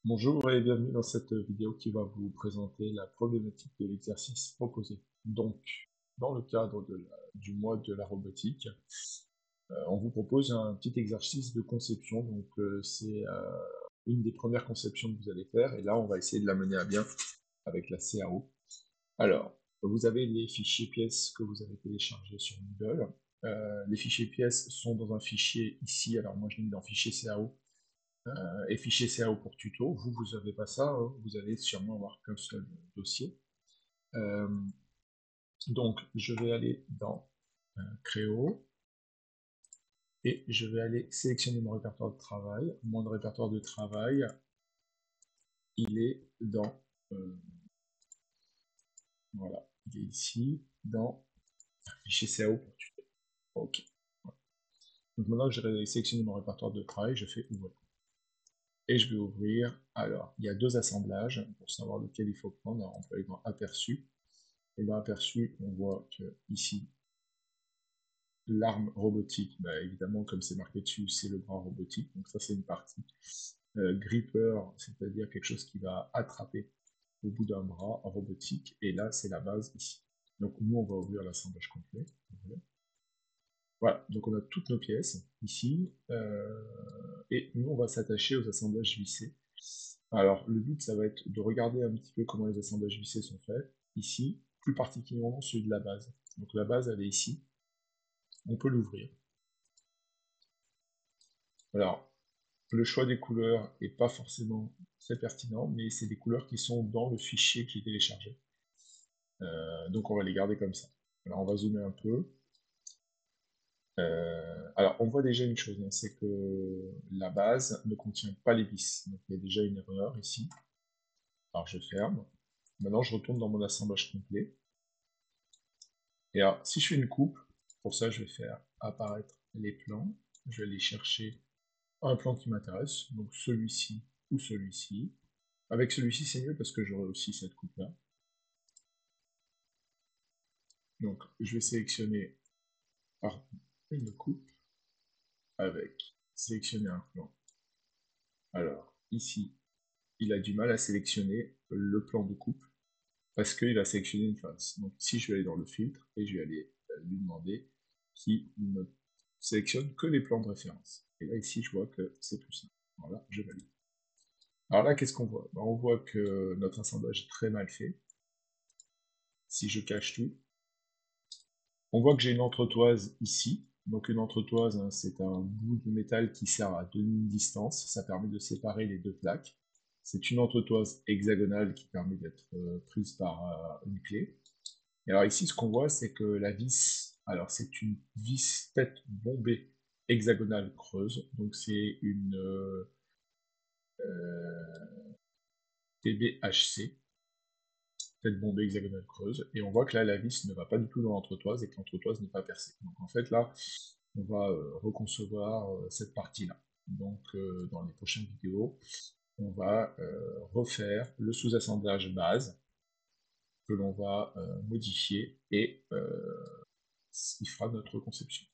Bonjour et bienvenue dans cette vidéo qui va vous présenter la problématique de l'exercice proposé. Donc, dans le cadre du mois de la robotique, on vous propose un petit exercice de conception. Donc, c'est une des premières conceptions que vous allez faire et là, on va essayer de la mener à bien avec la CAO. Alors, vous avez les fichiers pièces que vous avez téléchargés sur Moodle. Les fichiers pièces sont dans un fichier ici. Alors, moi, je l'ai mis dans fichier CAO et fichier CAO pour tuto. Vous n'avez pas ça, hein, vous allez sûrement avoir qu'un seul dossier. Euh, donc, je vais aller dans Créo et je vais aller sélectionner mon répertoire de travail. Mon répertoire de travail, il est dans, voilà, il est ici, dans fichier CAO pour tuto. Ok. Voilà. Donc maintenant que j'ai sélectionné mon répertoire de travail, je fais ouvrir. Et je vais ouvrir, alors, il y a deux assemblages pour savoir lequel il faut prendre. Alors, on peut aller dans Aperçu. Et dans Aperçu, on voit que ici, l'arme robotique, bah, évidemment, comme c'est marqué dessus, c'est le bras robotique. Donc ça, c'est une partie. Gripper, c'est-à-dire quelque chose qui va attraper au bout d'un bras robotique. Et là, c'est la base ici. Donc nous, on va ouvrir l'assemblage complet. Voilà, donc on a toutes nos pièces ici. Et nous, on va s'attacher aux assemblages vissés. Alors, le but, ça va être de regarder un petit peu comment les assemblages vissés sont faits. Ici, plus particulièrement celui de la base. Donc la base, elle est ici. On peut l'ouvrir. Alors, le choix des couleurs n'est pas forcément très pertinent, mais c'est des couleurs qui sont dans le fichier que j'ai téléchargé. Donc on va les garder comme ça. Alors on va zoomer un peu. Alors on voit déjà une chose, hein, c'est que la base ne contient pas les vis. Donc il y a déjà une erreur ici. Alors je ferme. Maintenant je retourne dans mon assemblage complet. Et alors si je fais une coupe, pour ça je vais faire apparaître les plans. Je vais aller chercher un plan qui m'intéresse, donc celui-ci ou celui-ci. Avec celui-ci, c'est mieux parce que j'aurai aussi cette coupe-là. Donc, je vais sélectionner une coupe avec sélectionner un plan. Alors, ici, il a du mal à sélectionner le plan de coupe parce qu'il a sélectionné une face. Donc, ici, je vais aller dans le filtre et je vais aller lui demander qu'il ne sélectionne que les plans de référence. Et là, ici, je vois que c'est plus simple. Voilà, je valide. Alors là, qu'est-ce qu'on voit? Ben, on voit que notre assemblage est très mal fait. Si je cache tout, on voit que j'ai une entretoise ici. Donc une entretoise, hein, c'est un bout de métal qui sert à demi-distance. Ça permet de séparer les deux plaques. C'est une entretoise hexagonale qui permet d'être prise par une clé. Et alors ici, ce qu'on voit, c'est que la vis, alors c'est une vis tête bombée hexagonale creuse. Donc c'est une TBHC, tête bombée hexagonale creuse. Et on voit que là, la vis ne va pas du tout dans l'entretoise et que l'entretoise n'est pas percée. Donc en fait, là, on va reconcevoir cette partie-là. Donc dans les prochaines vidéos, on va refaire le sous-assemblage base que l'on va modifier et il fera notre conception.